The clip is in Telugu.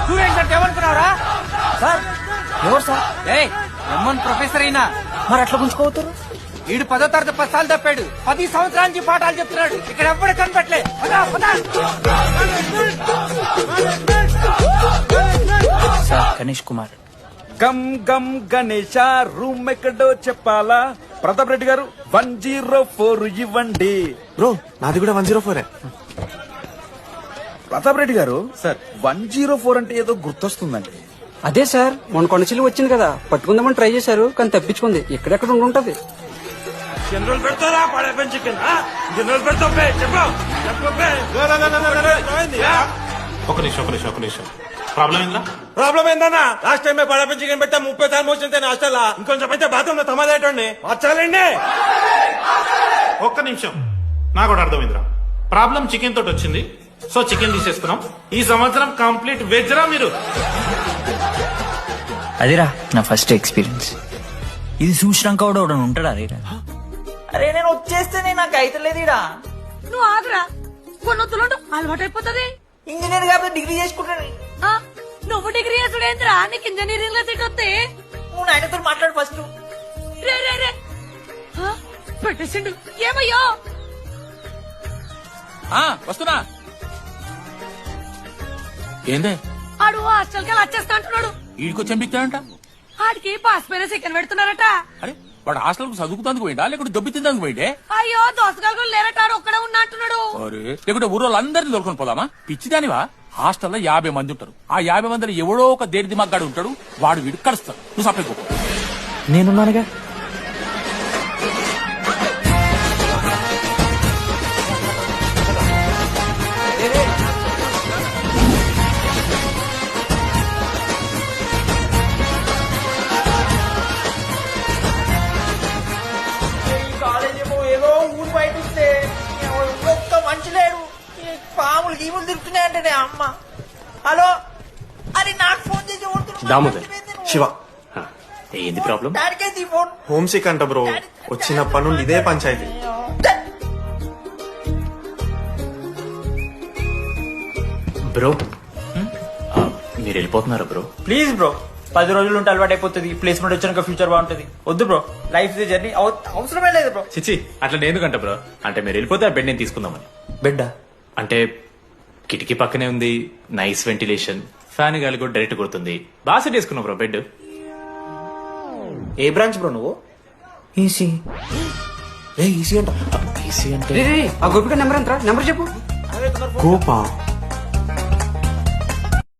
స్టూడెంట్స్ అంటే ఏమనుకున్నారా సార్ ఎవరు సార్? ఎమ్మన్ ప్రొఫెసర్ అయినా మరి అట్లా గుంజుకోవతారు? వీడు 10వ తరగతి 10 సార్లు తప్పాడు, 10 సంవత్సరాల నుంచి పాఠాలు చెప్తున్నాడు. ఇక్కడ ఎవ్వడు కనిపెట్టలే. సార్ గణేష్ కుమార్. గమ్ గమ్ గణేష రూమ్ ఎక్కడో చెప్పాలా? ప్రతాప్ రెడ్డి గారు 104 ఇవ్వండి. బ్రో నాది కూడా 104. ప్రతాప్ రెడ్డి గారు సార్ 104 అంటే ఏదో గుర్తొస్తుందండి. అదే సార్ మన కొండచిల్లి వచ్చింది కదా, పట్టుకుందామని ట్రై చేశారు కానీ తప్పించుకుంది. ఎక్కడెక్కడ ఉంటది. జనరల్ పెడతారా పడే చికెన్? జనరల్ పెడతా ఒక నిమిషం ప్రాబ్లం ఏందా? ప్రాబ్లం ఏందన్నా? లాస్ట్ టైం పడాపి చికెన్ పెట్టా 30 సార్లు మోసింటే హాస్టల్ ఇంకొంచెం అయితే బాత్రూమ్ లో తమాదేటండి మార్చాలండి. ఒక్క నిమిషం, నాకు కూడా అర్థమైందిరా. ప్రాబ్లం చికెన్ తోటి వచ్చింది, సో చికెన్ తీసేసుకున్నాం. ఈ సంవత్సరం కంప్లీట్ వెజ్ రా మీరు. అదిరా నా ఫస్ట్ ఎక్స్పీరియన్స్. ఇది చూసినాక కూడా ఒకడు ఉంటాడా? అరే నేను వచ్చేస్తేనే నాకు అయితలేదు. ఇడా నువ్వు ఆగరా, కొన్నొత్తులు అలవాటు అయిపోతుంది. ఇంజనీర్ కాబట్టి డిగ్రీ చేసుకుంటాను. నువ్వు డిగ్రీ చేసుడేంద్రా, నీకు ఇంజనీరింగ్ లో సీట్ వస్తే నువ్వు నాయనతో మాట్లాడు ఫస్ట్. రే రే రే పెట్టేసిండు. ఏమయ్యో వస్తున్నా. ఏందే ఆడు హాస్టల్ కి వచ్చేస్తా అంటున్నాడు. వీడికొచ్చి ఎంపిక్తాడంట. ఆడికి పాస్ పైన చికెన్ పెడుతున్నారట. అరే వాడు హాస్టల్ కు చదువుకుతానికి పోయిండా లేకుంటే దొబ్బి తిందానికి పోయిండే? అయ్యో దోసగాలు లేరట, ఆడు ఒక్కడే ఉన్నా అంటున్నాడు. అరే లేకుంటే ఊరో అందరిని దొరుకుని పోదామా? పిచ్చిదానివా? హాస్టల్లో 50 మంది ఉంటారు. ఆ 50 మందిలో ఎవడో ఒక దేడి దిమాగ్గాడు ఉంటాడు. వాడు వీడు కలుస్తాడు. నువ్వు సపరేట్ నేనున్నానుగా. ఒక్క మంచి లేడు. పాములు గీములు తిరుగుతున్నాయంటే అమ్మ. హలో, అది నాకు ఫోన్ చేసి దామోదర్ శివ ఏంది ప్రాబ్లం? డాడీకేది ఫోన్. హోమ్ సిక్ అంట బ్రో. వచ్చినప్పటి నుండి ఇదే పంచాయతీ. బ్రో మీరు వెళ్ళిపోతున్నారా బ్రో? ప్లీజ్ బ్రో, 10 రోజులు ఉంటే అలవాటు అయిపోతుంది. ప్లేస్మెంట్ వచ్చాక ఫ్యూచర్ బాగుంటది. వద్దు బ్రో, లైఫ్ జర్నీ అవసరమే లేదు బ్రో. చిచ్చి అట్లా ఎందుకంట బ్రో? అంటే మీరు వెళ్ళిపోతే ఆ బెడ్ నేను తీసుకుందామని. బిడ్డ అంటే కిటికీ పక్కనే ఉంది, నైస్ వెంటిలేషన్, ఫ్యాన్ గాలి కూడా డైరెక్ట్ కొడుతుంది. బాగా సెట్ చేసుకున్నావు బ్రో బెడ్. ఏ బ్రాంచ్ బ్రో నువ్వు? ఈసీ. ఈసీ అంట. ఈసీ అంటే ఆ గోపిక నెంబర్ ఎంత? నెంబర్ చెప్పు. కోపా